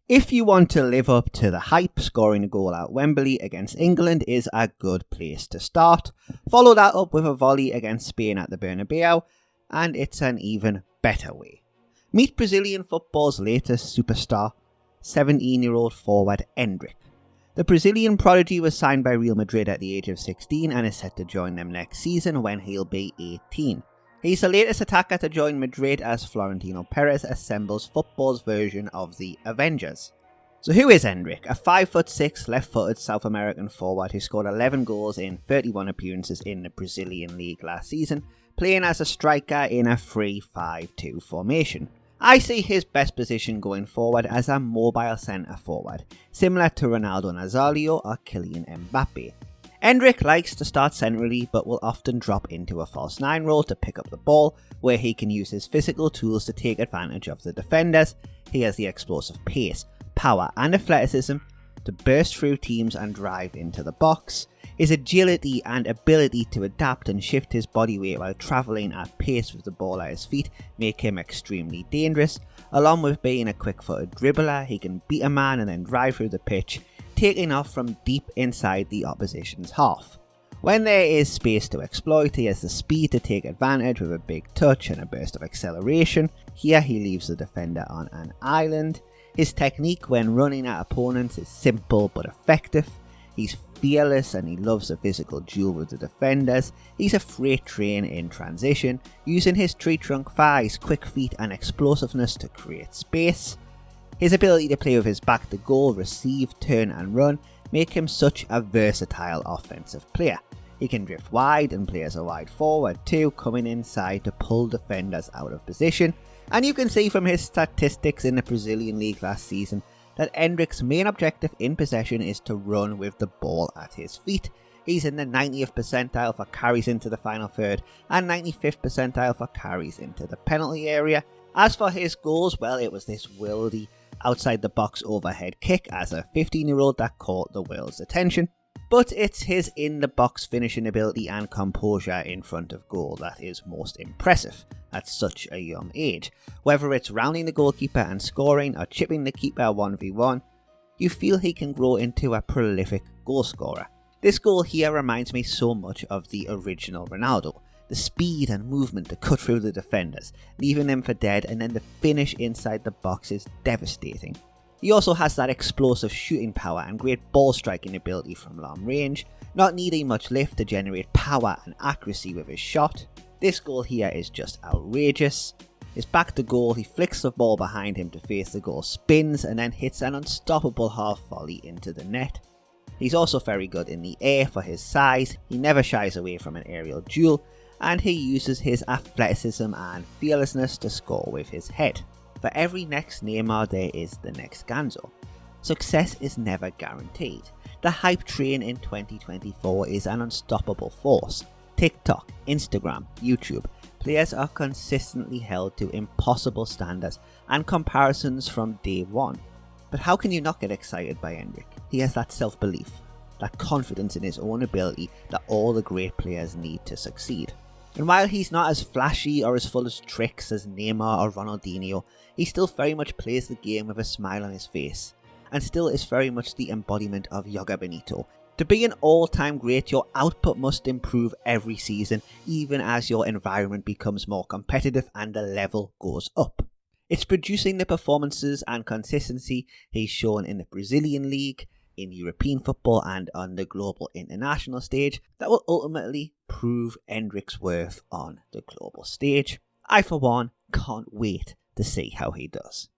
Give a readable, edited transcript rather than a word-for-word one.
If you want to live up to the hype, scoring a goal at Wembley against England is a good place to start. Follow that up with a volley against Spain at the Bernabeu, and it's an even better way. Meet Brazilian football's latest superstar, 17-year-old forward Endrick. The Brazilian prodigy was signed by Real Madrid at the age of 16 and is set to join them next season when he'll be 18. He's the latest attacker to join Madrid as Florentino Perez assembles football's version of the Avengers. So who is Endrick? A 5'6" left-footed South American forward who scored 11 goals in 31 appearances in the Brazilian league last season, playing as a striker in a 3-5-2 formation. I see his best position going forward as a mobile centre forward, similar to Ronaldo Nazario or Kylian Mbappe. Endrick likes to start centrally but will often drop into a false 9 role to pick up the ball, where he can use his physical tools to take advantage of the defenders. He has the explosive pace, power and athleticism to burst through teams and drive into the box. His agility and ability to adapt and shift his body weight while travelling at pace with the ball at his feet make him extremely dangerous. Along with being a quick-footed dribbler, he can beat a man and then drive through the pitch, taking off from deep inside the opposition's half. When there is space to exploit, he has the speed to take advantage with a big touch and a burst of acceleration. Here he leaves the defender on an island. His technique when running at opponents is simple but effective. He's fearless and he loves a physical duel with the defenders. He's a freight train in transition, using his tree trunk thighs, quick feet and explosiveness to create space. His ability to play with his back to goal, receive, turn and run make him such a versatile offensive player. He can drift wide and play as a wide forward too, coming inside to pull defenders out of position. And you can see from his statistics in the Brazilian league last season that Endrick's main objective in possession is to run with the ball at his feet. He's in the 90th percentile for carries into the final third and 95th percentile for carries into the penalty area. As for his goals, well, it was this worldy outside the box overhead kick as a 15-year-old that caught the world's attention. But it's his in the box finishing ability and composure in front of goal that is most impressive at such a young age. Whether it's rounding the goalkeeper and scoring or chipping the keeper 1v1, you feel he can grow into a prolific goal scorer. This goal here reminds me so much of the original Ronaldo. The speed and movement to cut through the defenders, leaving them for dead, and then the finish inside the box is devastating. He also has that explosive shooting power and great ball striking ability from long range, not needing much lift to generate power and accuracy with his shot. This goal here is just outrageous. His back to goal, he flicks the ball behind him to face the goal, spins and then hits an unstoppable half volley into the net. He's also very good in the air for his size, he never shies away from an aerial duel, and he uses his athleticism and fearlessness to score with his head. For every next Neymar there is the next Ganzo. Success is never guaranteed. The hype train in 2024 is an unstoppable force. TikTok, Instagram, YouTube, players are consistently held to impossible standards and comparisons from day one. But how can you not get excited by Endrick? He has that self-belief, that confidence in his own ability that all the great players need to succeed. And while he's not as flashy or as full of tricks as Neymar or Ronaldinho, he still very much plays the game with a smile on his face, and still is very much the embodiment of Yoga Benito. To be an all-time great, your output must improve every season, even as your environment becomes more competitive and the level goes up. It's producing the performances and consistency he's shown in the Brazilian league, in European football and on the global international stage that will ultimately prove Endrick's worth on the global stage. I for one can't wait to see how he does.